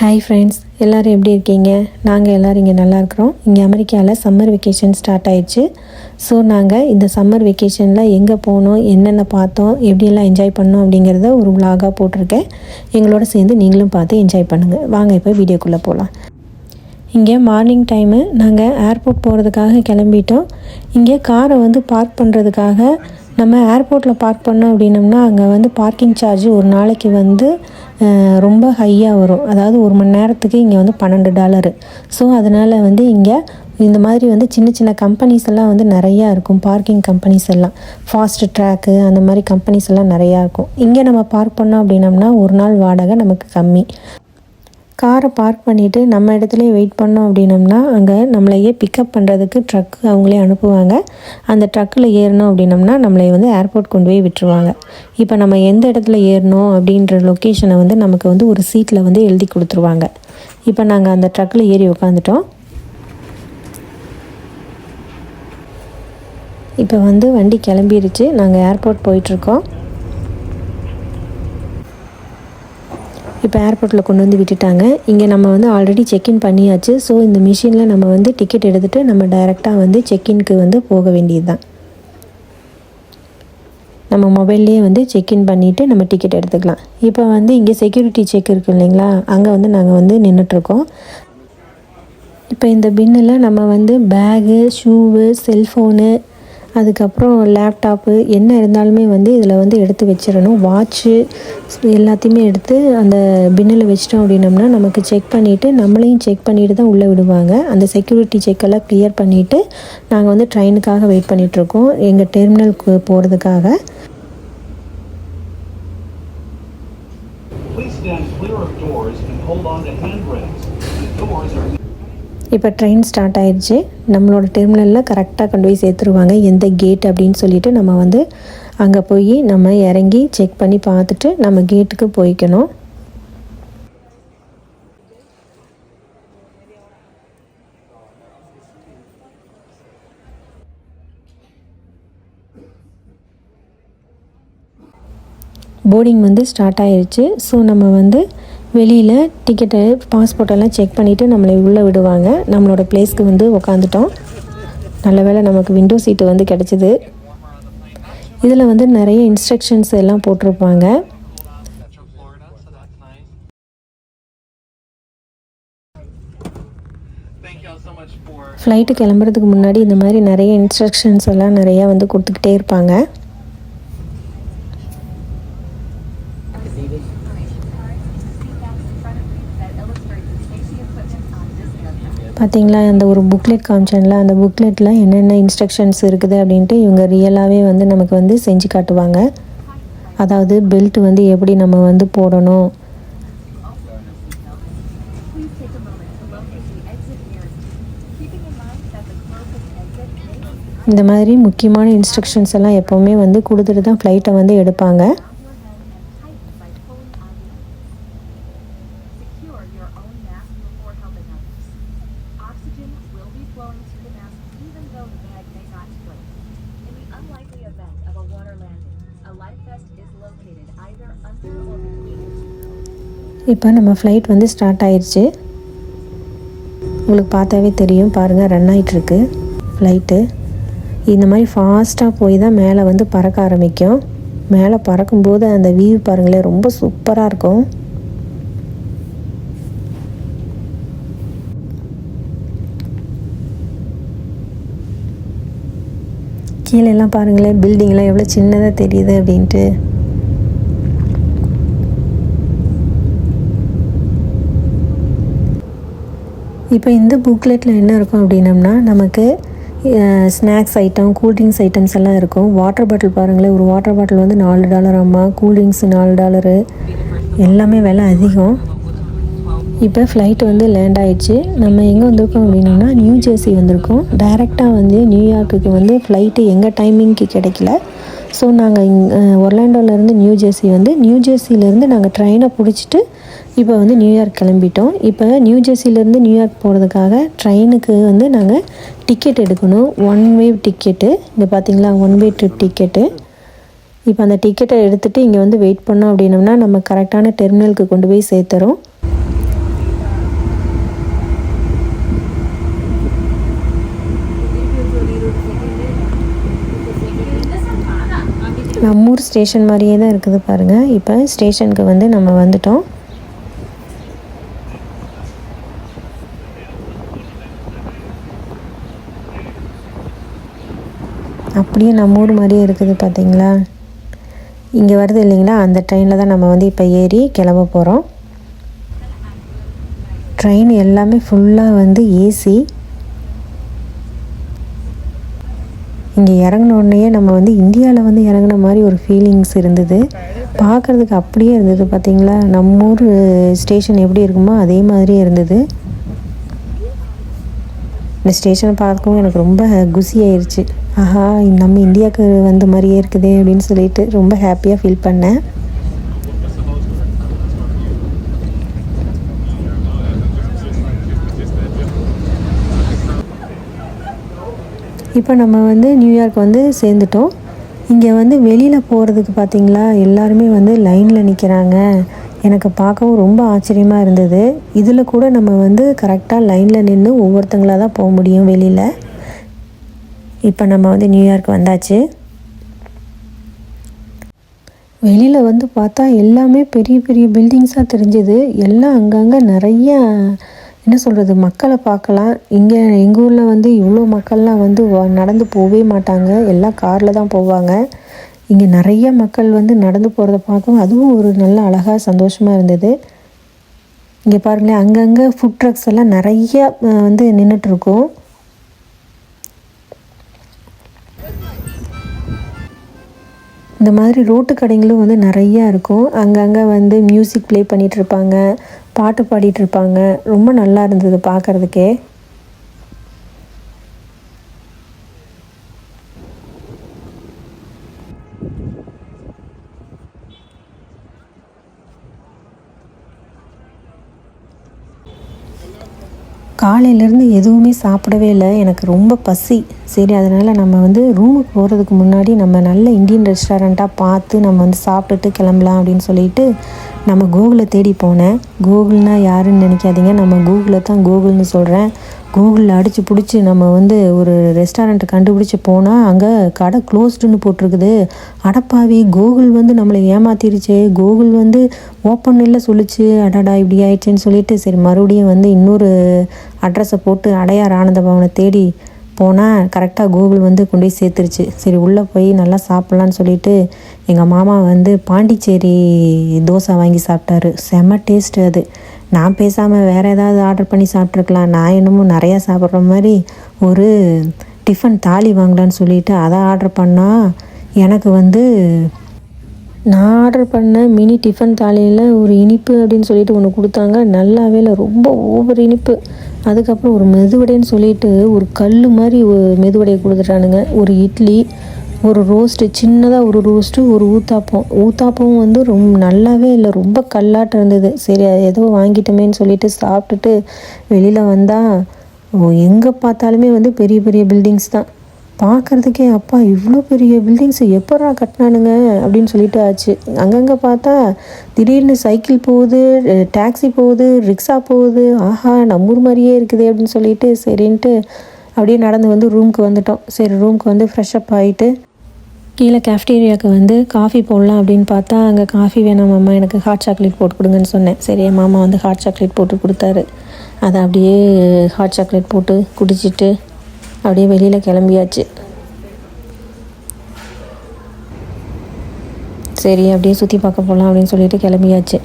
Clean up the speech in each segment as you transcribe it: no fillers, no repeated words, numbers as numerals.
Hi friends, எல்லோரும் எப்படி இருக்கீங்க? நாங்கள் எல்லோரும் இங்கே நல்லா இருக்கிறோம். இங்கே அமெரிக்காவில் சம்மர் வெக்கேஷன் ஸ்டார்ட் ஆயிடுச்சு. ஸோ நாங்கள் இந்த சம்மர் வெக்கேஷனில் எங்கே போனோம், என்னென்ன பார்த்தோம், எப்படியெல்லாம் என்ஜாய் பண்ணோம் அப்படிங்கிறத ஒரு vlog-ஆ போட்டிருக்கேன். எங்களோட சேர்ந்து நீங்களும் பார்த்து என்ஜாய் பண்ணுங்கள். வாங்க இப்போ வீடியோக்குள்ளே போகலாம். இங்கே மார்னிங் டைமு நாங்கள் ஏர்போர்ட் போகிறதுக்காக கிளம்பிட்டோம். இங்கே காரை பார்க் பண்ணுறதுக்காக நம்ம ஏர்போர்ட்டில் பார்க் பண்ணோம் அப்படின்னம்னா அங்கே பார்க்கிங் சார்ஜ் ஒரு நாளைக்கு ரொம்ப ஹையாக வரும். அதாவது ஒரு மணி நேரத்துக்கு இங்கே $12. ஸோ அதனால் இங்கே இந்த மாதிரி சின்ன சின்ன கம்பெனிஸ் எல்லாம் நிறையா இருக்கும். பார்க்கிங் கம்பெனிஸ் எல்லாம் ஃபாஸ்ட் ட்ராக்கு அந்த மாதிரி கம்பெனிஸ் எல்லாம் நிறையா இருக்கும். இங்கே நம்ம பார்க் பண்ணோம் அப்படின்னம்னா ஒரு நாள் வாடகை நமக்கு கம்மி. காரை பார்க் பண்ணிவிட்டு நம்ம இடத்துலையே வெயிட் பண்ணோம் அப்படின்னம்னா அங்கே நம்மளையே பிக்கப் பண்ணுறதுக்கு ட்ரக்கு அவங்களே அனுப்புவாங்க. அந்த ட்ரக்கில் ஏறணும் அப்படின்னம்னா நம்மளை ஏர்போர்ட் கொண்டு போய் விட்டுருவாங்க. இப்போ நம்ம எந்த இடத்துல ஏறணும் அப்படின்ற லொக்கேஷனை நமக்கு ஒரு சீட்டில் எழுதி கொடுத்துருவாங்க. இப்போ நாங்கள் அந்த ட்ரக்கில் ஏறி உட்காந்துட்டோம். இப்போ வண்டி கிளம்பிருச்சு. நாங்கள் ஏர்போர்ட் போயிட்டுருக்கோம். இப்போ ஏர்போர்ட்டில் கொண்டு விட்டுட்டாங்க. இங்கே நம்ம ஆல்ரெடி செக்இன் பண்ணியாச்சு. ஸோ இந்த மிஷினில் நம்ம டிக்கெட் எடுத்துகிட்டு நம்ம டைரெக்டாக செக்இன்க்கு போக வேண்டியது தான். நம்ம மொபைல்லையே செக்இன் பண்ணிவிட்டு நம்ம டிக்கெட் எடுத்துக்கலாம். இப்போ இங்கே செக்யூரிட்டி செக் இருக்குது இல்லைங்களா, அங்கே நாங்கள் நின்றுட்டுருக்கோம். இப்போ இந்த பின்னில் நம்ம பேகு, ஷூவு, செல்ஃபோனு, அதுக்கப்புறம் லேப்டாப்பு என்ன இருந்தாலுமே இதில் எடுத்து வச்சிடணும். வாட்ச்சு எல்லாத்தையுமே எடுத்து அந்த பின்னில் வச்சிட்டோம் அப்படின்னம்னா நமக்கு செக் பண்ணிவிட்டு நம்மளையும் செக் பண்ணிவிட்டு தான் உள்ளே விடுவாங்க. அந்த செக்யூரிட்டி செக்கெல்லாம் கிளியர் பண்ணிவிட்டு நாங்கள் ட்ரெயினுக்காக வெயிட் பண்ணிகிட்ருக்கோம், எங்கள் டெர்மினலுக்கு போகிறதுக்காக. இப்போ ட்ரெயின் ஸ்டார்ட் ஆயிடுச்சு. நம்மளோட டெர்மினலில் கரெக்டாக கொண்டு போய் சேர்த்துருவாங்க. எந்த கேட் அப்படின்னு சொல்லிவிட்டு நம்ம அங்கே போய் நம்ம இறங்கி செக் பண்ணி பார்த்துட்டு நம்ம கேட்டுக்கு போய்க்கணும். போர்டிங் ஸ்டார்ட் ஆயிடுச்சு. ஸோ நம்ம வெளியில் டிக்கெட்டு, பாஸ்போர்ட்டெல்லாம் செக் பண்ணிவிட்டு நம்மளை உள்ளே விடுவாங்க. நம்மளோட பிளேஸ்க்கு உக்காந்துட்டோம். நல்ல வேளை நமக்கு விண்டோ சீட்டு கிடச்சிது. இதில் நிறைய இன்ஸ்ட்ரக்ஷன்ஸ் எல்லாம் போட்டிருப்பாங்க. ஃப்ளைட்டு கிளம்புறதுக்கு முன்னாடி இந்த மாதிரி நிறைய இன்ஸ்ட்ரக்ஷன்ஸ் எல்லாம் நிறையா கொடுத்துக்கிட்டே இருப்பாங்க. பார்த்திங்களா, அந்த ஒரு புக்லெட் காமிச்சேன்ல, அந்த புக்லெட்டில் என்னென்ன இன்ஸ்ட்ரக்ஷன்ஸ் இருக்குது அப்படின்ட்டு இவங்க ரியலாகவே நமக்கு செஞ்சு காட்டுவாங்க. அதாவது பெல்ட் எப்படி நம்ம போடணும், இந்த மாதிரி முக்கியமான இன்ஸ்ட்ரக்ஷன்ஸ் எல்லாம் எப்போவுமே கொடுத்துட்டு தான் ஃப்ளைட்டை எடுப்பாங்க. இப்போ நம்ம ஃப்ளைட் ஸ்டார்ட் ஆயிடுச்சு. உங்களுக்கு பார்த்தாவே தெரியும், பாருங்கள், ரன் ஆகிட்டுருக்கு ஃப்ளைட்டு. இந்த மாதிரி ஃபாஸ்ட்டாக போய் தான் மேலே பறக்க ஆரம்பிக்கும். மேலே பறக்கும்போது அந்த வியூ பாருங்களேன், ரொம்ப சூப்பராக இருக்கும். கீழெல்லாம் பாருங்களேன், பில்டிங்லாம் எவ்வளோ சின்னதாக தெரியுது அப்படின்ட்டு. இப்போ இந்த புக்லெட்டில் என்ன இருக்கும் அப்படின்னம்னா நமக்கு ஸ்நாக்ஸ் ஐட்டம், கூல்ட்ரிங்க்ஸ் ஐட்டம்ஸ் எல்லாம் இருக்கும். வாட்டர் பாட்டில் பாருங்களேன், ஒரு வாட்டர் பாட்டில் $4 ஆமா, கூல்ட்ரிங்க்ஸ் $4, எல்லாமே விலை அதிகம். இப்போ ஃப்ளைட்டு லேண்ட் ஆகிடுச்சு. நம்ம எங்கே வந்திருக்கோம் அப்படின்னம்னா நியூ ஜெர்சி வந்திருக்கோம். டைரெக்டாக நியூயார்க்குக்கு ஃப்ளைட்டு எங்கள் டைமிங்க்கு கிடைக்கல. ஸோ நாங்கள் ஒர்லாண்டோலேருந்து நியூ ஜெர்சியிலேருந்து நாங்கள் ட்ரெயினை பிடிச்சிட்டு இப்போ நியூயார்க் கிளம்பிட்டோம். இப்போ நியூ ஜெர்சியிலேருந்து நியூயார்க் போகிறதுக்காக ட்ரெயினுக்கு நாங்கள் டிக்கெட் எடுக்கணும். 1 வே டிக்கெட்டு. இங்கே பார்த்தீங்களா, 1 வே ட்ரிப் டிக்கெட்டு. இப்போ அந்த டிக்கெட்டை எடுத்துகிட்டு இங்கே வெயிட் பண்ணோம் அப்படின்னம்னா நம்ம கரெக்டான டெர்மினலுக்கு கொண்டு போய் சேர்த்துறோம். நம்ம ஊர் ஸ்டேஷன் மாதிரியே தான் இருக்குது பாருங்கள். இப்போ ஸ்டேஷனுக்கு வந்து நம்ம வந்துட்டோம். அப்படியே நம்ம ஊர் மாதிரியே இருக்குது பார்த்தீங்களா. இங்கே வருது இல்லைங்களா, அந்த ட்ரெயினில் தான் நம்ம வந்து இப்போ ஏறி கிளம்ப போகிறோம். ட்ரெயின் எல்லாமே ஃபுல்லாக வந்து ஏசி. இங்கே இறங்கின உடனேயே நம்ம வந்து இந்தியாவில் வந்து இறங்கின மாதிரி ஒரு ஃபீலிங்ஸ் இருந்தது. பார்க்குறதுக்கு அப்படியே இருந்தது பார்த்தீங்களா. நம்ம ஊர் ஸ்டேஷன் எப்படி இருக்குமோ அதே மாதிரியே இருந்தது. இந்த ஸ்டேஷனை பார்க்கவும் எனக்கு ரொம்ப குஷி ஆயிடுச்சு. ஆஹா, நம்ம இந்தியாவுக்கு வந்த மாதிரியே இருக்குதே அப்படின்னு சொல்லிட்டு ரொம்ப ஹாப்பியாக ஃபீல் பண்ணேன். இப்போ நம்ம வந்து நியூயார்க் வந்து சேர்ந்துட்டோம். இங்கே வந்து வெளியில் போகிறதுக்கு பார்த்திங்களா எல்லாருமே வந்து லைனில் நிற்கிறாங்க. எனக்கு பார்க்கவும் ரொம்ப ஆச்சரியமாக இருந்தது. இதில் கூட நம்ம வந்து கரெக்டாக லைனில் நின்று ஒவ்வொருத்தங்களாக தான் போக முடியும் வெளியில். இப்போ நம்ம வந்து நியூயார்க் வந்தாச்சு. வெளியில் வந்து பார்த்தா எல்லாமே பெரிய பெரிய பில்டிங்ஸாக தெரிஞ்சுது. எல்லாம் அங்கங்கே நிறைய என்ன சொல்கிறது மக்களை பார்க்கலாம். இங்கே எங்கள் ஊரில் வந்து இவ்வளோ மக்கள்லாம் வந்து நடந்து போகவே மாட்டாங்க, எல்லாம் காரில் தான் போவாங்க. இங்கே நிறைய மக்கள் வந்து நடந்து போகிறத பார்க்கவும் அதுவும் ஒரு நல்ல அழகாக சந்தோஷமாக இருந்தது. இங்கே பாருங்களேன், அங்கங்கே ஃபுட் ட்ரக்ஸ் எல்லாம் நிறையா வந்து நின்றுட்டுருக்கோம். இந்த மாதிரி ரோட்டு கடைகளும் வந்து நிறையா இருக்கும். அங்கங்கே வந்து மியூசிக் ப்ளே பண்ணிகிட்ருப்பாங்க, பாட்டு பாடிட்டுருப்பாங்க. ரொம்ப நல்லா இருந்தது பார்க்குறதுக்கே. காலையிலேருந்து எதுவுமே சாப்பிடவே இல்லை, எனக்கு ரொம்ப பசி. சரி, அதனால் நம்ம வந்து ரூமுக்கு போகிறதுக்கு முன்னாடி நம்ம நல்ல இந்தியன் ரெஸ்டாரண்ட்டாக பார்த்து நம்ம வந்து சாப்பிட்டுட்டு கிளம்பலாம் அப்படின்னு சொல்லிட்டு நம்ம கூகுளை தேடி போனேன். கூகுள்னால் யாருன்னு நினைக்காதீங்க, நம்ம கூகுளை தான் கூகுள்னு சொல்கிறேன். கூகுளில் அடித்து பிடிச்சி நம்ம வந்து ஒரு ரெஸ்டாரண்ட்டை கண்டுபிடிச்சி போனால் அங்கே கடை க்ளோஸ்டுன்னு போட்டிருக்குது. அடப்பாவி, கூகுள் வந்து நம்மளை ஏமாத்திருச்சே, கூகுள் வந்து ஓப்பன் இல்லை சொல்லிச்சு. அடடா இப்படி ஆயிடுச்சுன்னு சொல்லிட்டு சரி மறுபடியும் வந்து இன்னொரு அட்ரஸை போட்டு அடையார் ஆனந்த பவனை தேடி போனால் கரெக்டாக கூகுள் வந்து கொண்டு போய் சேர்த்துருச்சு. சரி உள்ளே போய் நல்லா சாப்பிட்லான்னு சொல்லிட்டு எங்கள் மாமா வந்து பாண்டிச்சேரி தோசை வாங்கி சாப்பிட்டாரு. செம்ம டேஸ்ட்டு அது. நான் பேசாமல் வேறு ஏதாவது ஆர்டர் பண்ணி சாப்பிட்ருக்கலாம். நான் என்னமோ நிறையா சாப்பிட்ற மாதிரி ஒரு டிஃபன் தாலி வாங்கலான்னு சொல்லிவிட்டு அதை ஆர்டர் பண்ணால் எனக்கு வந்து நான் ஆர்டர் பண்ண மினி டிஃபன் தாலியில் ஒரு இனிப்பு அப்படின்னு சொல்லிட்டு ஒன்று கொடுத்தாங்க. நல்லாவே இல்லை, ரொம்ப ஓவர் இனிப்பு. அதுக்கப்புறம் ஒரு மெதுவடைன்னு சொல்லிட்டு ஒரு கல் மாதிரி ஒரு மெதுவடையை கொடுத்துட்டானுங்க. ஒரு இட்லி, ஒரு ரோஸ்ட்டு, சின்னதாக ஒரு ரோஸ்ட்டு, ஒரு ஊத்தாப்பம் வந்து ரொம்ப நல்லாவே இல்லை, ரொம்ப கல்லாட்டம் இருந்தது. சரி ஏதோ வாங்கிட்டோமேன்னு சொல்லிட்டு சாப்பிட்டுட்டு வெளியில் வந்தால் எங்கே பார்த்தாலுமே வந்து பெரிய பெரிய பில்டிங்ஸ் தான். பார்க்குறதுக்கே அப்பா இவ்வளோ பெரிய பில்டிங்ஸ் எப்படா கட்டினானுங்க அப்படின்னு சொல்லிட்டு ஆச்சு. அங்கங்கே பார்த்தா திடீர்னு சைக்கிள் போகுது, டாக்ஸி போகுது, ரிக்ஷா போகுது. ஆஹா, நம்ம ஊர் மாதிரியே இருக்குது அப்படின்னு சொல்லிட்டு சரின்ட்டு அப்படியே நடந்து வந்து ரூமுக்கு வந்துட்டோம். சரி, ரூமுக்கு வந்து ஃப்ரெஷ்அப் ஆகிட்டு கீழே கேஃப்டீரியாவுக்கு வந்து காஃபி போடலாம் அப்படின்னு பார்த்தா அங்கே காஃபி வேணாம் மாமா, எனக்கு ஹாட் சாக்லேட் போட்டு கொடுங்கன்னு சொன்னேன். சரி, என் மாமா வந்து ஹாட் சாக்லேட் போட்டு கொடுத்தாரு. அதை அப்படியே ஹாட் சாக்லேட் போட்டு குடிச்சிட்டு அப்படியே வெளியில் கிளம்பியாச்சு. சரி, அப்படியே சுற்றி பார்க்க போகலாம் அப்படின்னு சொல்லிட்டு கிளம்பியாச்சு.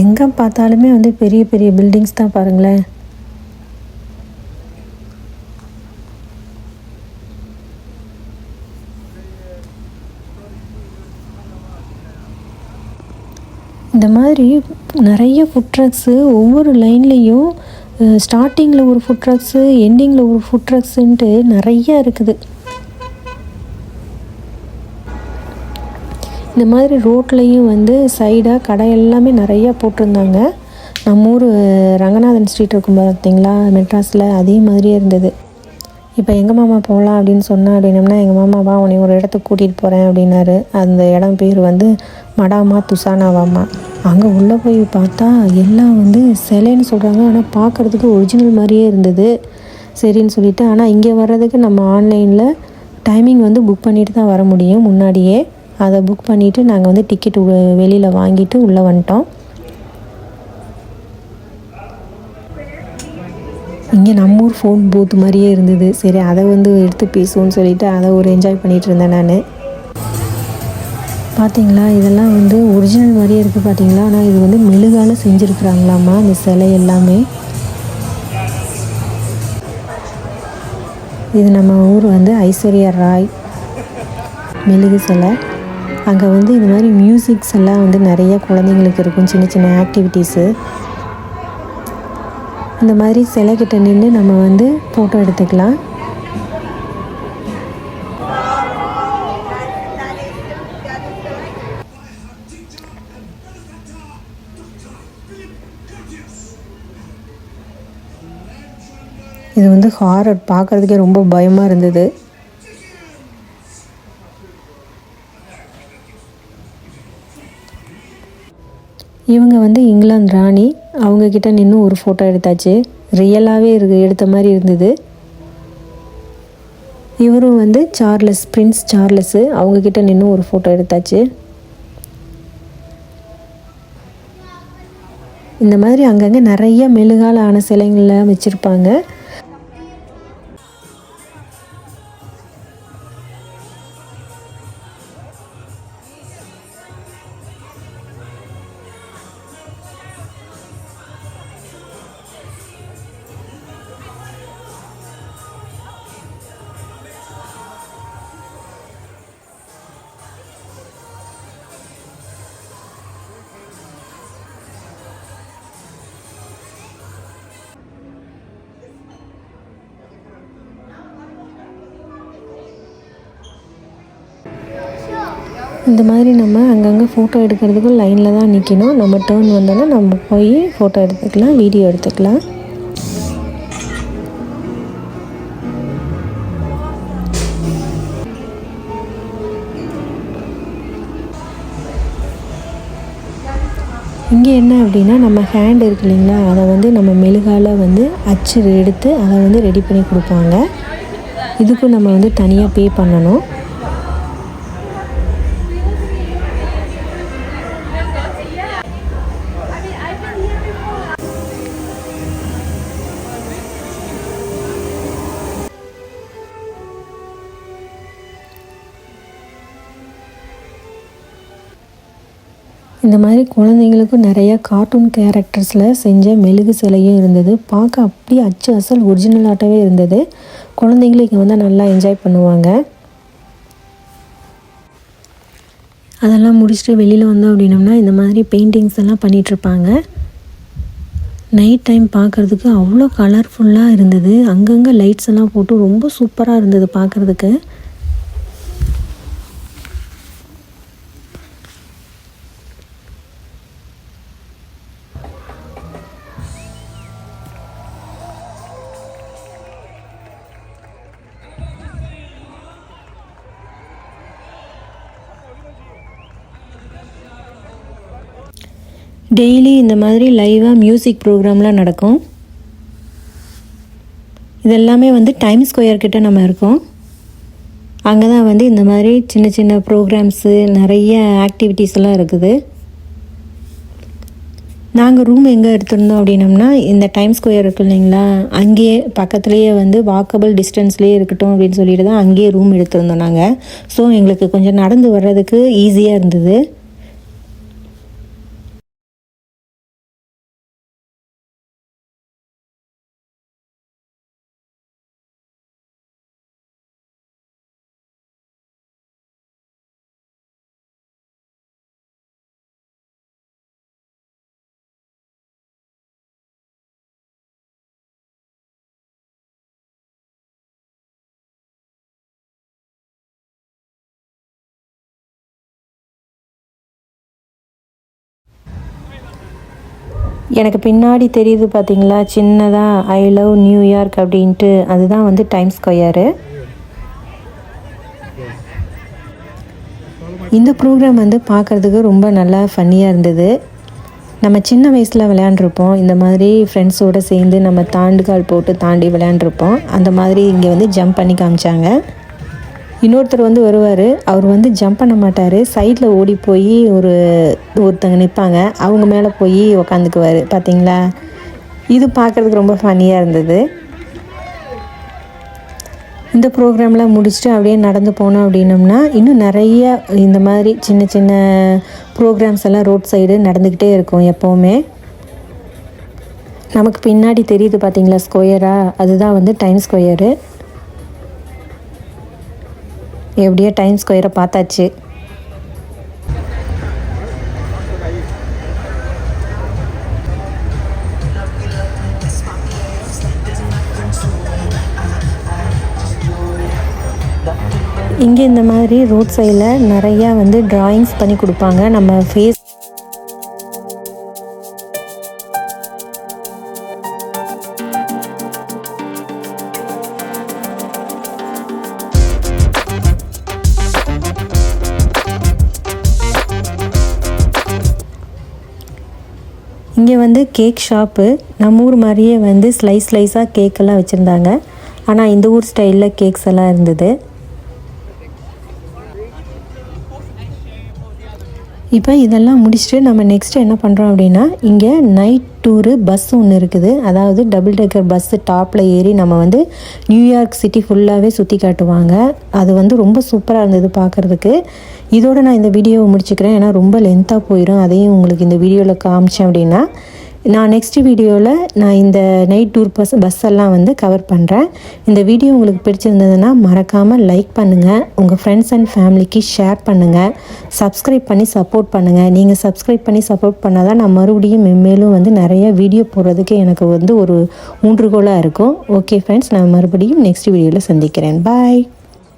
எங்கே பார்த்தாலுமே வந்து பெரிய பெரிய பில்டிங்ஸ் தான் பாருங்களேன். இந்த மாதிரி நிறைய ஃபுட் ட்ரக்ஸு ஒவ்வொரு லைன்லேயும் ஸ்டார்டிங்கில் ஒரு ஃபுட் ட்ரக்ஸு, எண்டிங்கில் ஒரு ஃபுட் ட்ரக்ஸுன்ட்டு நிறையா இருக்குது. இந்த மாதிரி ரோட்லேயும் வந்து சைடாக கடை எல்லாமே நிறையா போட்டிருந்தாங்க. நம்ம ஊர் ரங்கநாதன் ஸ்ட்ரீட் இருக்கும் பார்த்தீங்களா மெட்ராஸில், அதே மாதிரியே இருந்தது. இப்போ எங்கள் மாமா போகலாம் அப்படின்னு சொன்னால் அப்படின்னம்னா எங்கள் மாமாவா உன்னை ஒரு இடத்துக்கு கூட்டிகிட்டு போகிறேன் அப்படின்னாரு. அந்த இடம் பேர் வந்து மடாமா துசானாவாமா. அங்கே உள்ளே போய் பார்த்தா எல்லாம் வந்து சிலைன்னு சொல்கிறாங்க, ஆனால் பார்க்குறதுக்கு ஒரிஜினல் மாதிரியே இருந்தது. சரின்னு சொல்லிவிட்டு ஆனால் இங்கே வர்றதுக்கு நம்ம ஆன்லைனில் டைமிங் வந்து புக் பண்ணிவிட்டு தான் வர முடியும் முன்னாடியே. அதை புக் பண்ணிவிட்டு நாங்கள் வந்து டிக்கெட் வெளியில் வாங்கிட்டு உள்ளே வந்துட்டோம். இங்கே நம்ம ஊர் ஃபோன் பூத் மாதிரியே இருந்தது. சரி அதை வந்து எடுத்து பேசுவோன்னு சொல்லிவிட்டு அதை ஒரு என்ஜாய் பண்ணிகிட்டு இருந்தேன் நான். பார்த்தீங்களா, இதெல்லாம் வந்து ஒரிஜினல் மாதிரியே இருக்குது பார்த்தீங்களா. ஆனால் இது வந்து மெழுகால் செஞ்சுருக்குறாங்களாம்மா இந்த சிலை எல்லாமே. இது நம்ம ஊர் வந்து ஐஸ்வர்யா ராய் மெழுகு சிலை. அங்கே வந்து இந்த மாதிரி மியூசிக்ஸ் எல்லாம் வந்து நிறைய குழந்தைங்களுக்கு இருக்கும், சின்ன சின்ன ஆக்டிவிட்டீஸு. இந்த மாதிரி சிலைக்கிட்ட நின்று நம்ம வந்து ஃபோட்டோ எடுத்துக்கலாம். இது வந்து ஹாரர், பார்க்குறதுக்கே ரொம்ப பயமாக இருந்தது. இவங்க வந்து இங்கிலாந்து ராணி, அவங்கக்கிட்ட நின்று ஒரு ஃபோட்டோ எடுத்தாச்சு. ரியலாகவே எடுத்த மாதிரி இருந்தது. இவரும் வந்து சார்லஸ், பிரின்ஸ் சார்லஸு, அவங்கக்கிட்ட நின்று ஒரு ஃபோட்டோ எடுத்தாச்சு. இந்த மாதிரி அங்கங்கே நிறைய மெழுகால் ஆன சிலைங்கள்லாம் வச்சுருப்பாங்க. இந்த மாதிரி நம்ம அங்கங்கே ஃபோட்டோ எடுக்கிறதுக்கும் லைனில் தான் நிற்கணும். நம்ம டேர்ன் வந்தோன்னா நம்ம போய் ஃபோட்டோ எடுத்துக்கலாம், வீடியோ எடுத்துக்கலாம். இங்கே என்ன அப்படின்னா, நம்ம ஹேண்ட் இருக்கு இல்லைங்களா, அதை வந்து நம்ம மெழுகால் வந்து அச்சு எடுத்து அதை வந்து ரெடி பண்ணி கொடுப்பாங்க. இதுக்கும் நம்ம வந்து தனியாக பே பண்ணணும். இந்த மாதிரி குழந்தைங்களுக்கும் நிறையா கார்ட்டூன் கேரக்டர்ஸில் செஞ்ச மெழுகு சிலையும் இருந்தது. பார்க்க அப்படியே அச்சு அசல் ஒரிஜினலாகவே இருந்தது. குழந்தைங்களும் இங்கே வந்து நல்லா என்ஜாய் பண்ணுவாங்க. அதெல்லாம் முடிச்சுட்டு வெளியில் வந்தோம் அப்படின்னோம்னா இந்த மாதிரி பெயிண்டிங்ஸ் எல்லாம் பண்ணிகிட்ருப்பாங்க. நைட் டைம் பார்க்குறதுக்கு அவ்வளோ கலர்ஃபுல்லாக இருந்தது. அங்கங்கே லைட்ஸ் எல்லாம் போட்டு ரொம்ப சூப்பராக இருந்தது பார்க்குறதுக்கு. டெய்லி இந்த மாதிரி லைவாக மியூசிக் ப்ரோக்ராம்லாம் நடக்கும். இதெல்லாமே வந்து டைம் ஸ்கொயர் கிட்ட நம்ம இருக்கோம். அங்கே தான் வந்து இந்த மாதிரி சின்ன சின்ன ப்ரோக்ராம்ஸு நிறைய ஆக்டிவிட்டீஸ் எல்லாம் இருக்குது. நாங்கள் ரூம் எங்கே எடுத்திருந்தோம் அப்படின்னம்னா, இந்த டைம் ஸ்கொயர் இருக்குது இல்லைங்களா, அங்கேயே பக்கத்துலேயே வந்து வாக்கபிள் டிஸ்டன்ஸ்லேயே இருக்கட்டும் அப்படின்னு சொல்லிட்டு தான் அங்கேயே ரூம் எடுத்திருந்தோம் நாங்கள். ஸோ எங்களுக்கு கொஞ்சம் நடந்து வர்றதுக்கு ஈஸியாக இருந்தது. எனக்கு பின்னாடி தெரியுது பார்த்தீங்களா, சின்னதாக ஐ லவ் நியூயார்க் அப்படின்ட்டு, அதுதான் வந்து டைம் ஸ்கொயரு. இந்த ப்ரோக்ராம் வந்து பார்க்குறதுக்கு ரொம்ப நல்லா ஃபன்னியாக இருந்தது. நம்ம சின்ன வயசில் விளையாண்டுருப்போம், இந்த மாதிரி ஃப்ரெண்ட்ஸோடு சேர்ந்து நம்ம தாண்டுகால் போட்டு தாண்டி விளையாண்டுருப்போம். அந்த மாதிரி இங்கே வந்து ஜம்ப் பண்ணி காமிச்சாங்க. இன்னொருத்தர் வந்து வருவார். அவர் வந்து ஜம்ப் பண்ண மாட்டார், சைடில் ஓடி போய் ஒருத்தங்க நிற்பாங்க, அவங்க மேலே போய் உக்காந்துக்குவார். பார்த்தீங்களா, இது பார்க்குறதுக்கு ரொம்ப ஃபன்னியாக இருந்தது. இந்த ப்ரோக்ராம்லாம் முடிச்சுட்டு அப்படியே நடந்து போனோம் அப்படின்னம்னா இன்னும் நிறைய இந்த மாதிரி சின்ன சின்ன ப்ரோக்ராம்ஸ் எல்லாம் ரோட் சைடு நடந்துக்கிட்டே இருக்கும் எப்போவுமே. நமக்கு பின்னாடி தெரியுது பார்த்தீங்களா ஸ்கொயராக, அதுதான் வந்து டைம் ஸ்கொயரு. எப்படியோ டைம் ஸ்கொயரை பார்த்தாச்சு. இங்கே இந்த மாதிரி ரோட் சைடில் நிறையா வந்து ட்ராயிங்ஸ் பண்ணி கொடுப்பாங்க. நம்ம ஃபேஸ் இங்கே வந்து கேக் ஷாப்பு. நம்ம ஊர் மாதிரியே வந்து ஸ்லைஸாக கேக்கெல்லாம் வச்சுருந்தாங்க. ஆனால் இந்த ஊர் ஸ்டைலில் கேக்ஸ் எல்லாம் இருந்தது. இப்போ இதெல்லாம் முடிச்சுட்டு நம்ம நெக்ஸ்ட்டு என்ன பண்ணுறோம் அப்படின்னா, இங்கே நைட் டூரு பஸ் ஒன்று இருக்குது. அதாவது டபுள் டெக்கர் பஸ்ஸு டாப்பில் ஏறி நம்ம வந்து நியூயார்க் சிட்டி ஃபுல்லாகவே சுற்றி காட்டுவாங்க. அது வந்து ரொம்ப சூப்பராக இருந்தது பார்க்குறதுக்கு. இதோடு நான் இந்த வீடியோவை முடிச்சுக்கிறேன், ஏன்னா ரொம்ப லென்த்தாக போயிடும். அதையும் உங்களுக்கு இந்த வீடியோவில் காமிச்சேன் அப்படின்னா நான் நெக்ஸ்ட் வீடியோவில் நான் இந்த நைட் டூர் பஸ்ஸெல்லாம் வந்து கவர் பண்ணுறேன். இந்த வீடியோ உங்களுக்கு பிடிச்சிருந்ததுன்னா மறக்காமல் லைக் பண்ணுங்கள், உங்கள் ஃப்ரெண்ட்ஸ் அண்ட் ஃபேமிலிக்கு ஷேர் பண்ணுங்கள், சப்ஸ்கிரைப் பண்ணி சப்போர்ட் பண்ணுங்கள். நீங்கள் சப்ஸ்கிரைப் பண்ணி சப்போர்ட் பண்ணால் தான் நான் மறுபடியும் மென்மேலும் வந்து நிறைய வீடியோ போடுறதுக்கு எனக்கு வந்து ஒரு ஊன்றுகோலாக இருக்கும். ஓகே ஃப்ரெண்ட்ஸ், நான் மறுபடியும் நெக்ஸ்ட் வீடியோவில் சந்திக்கிறேன். பாய்.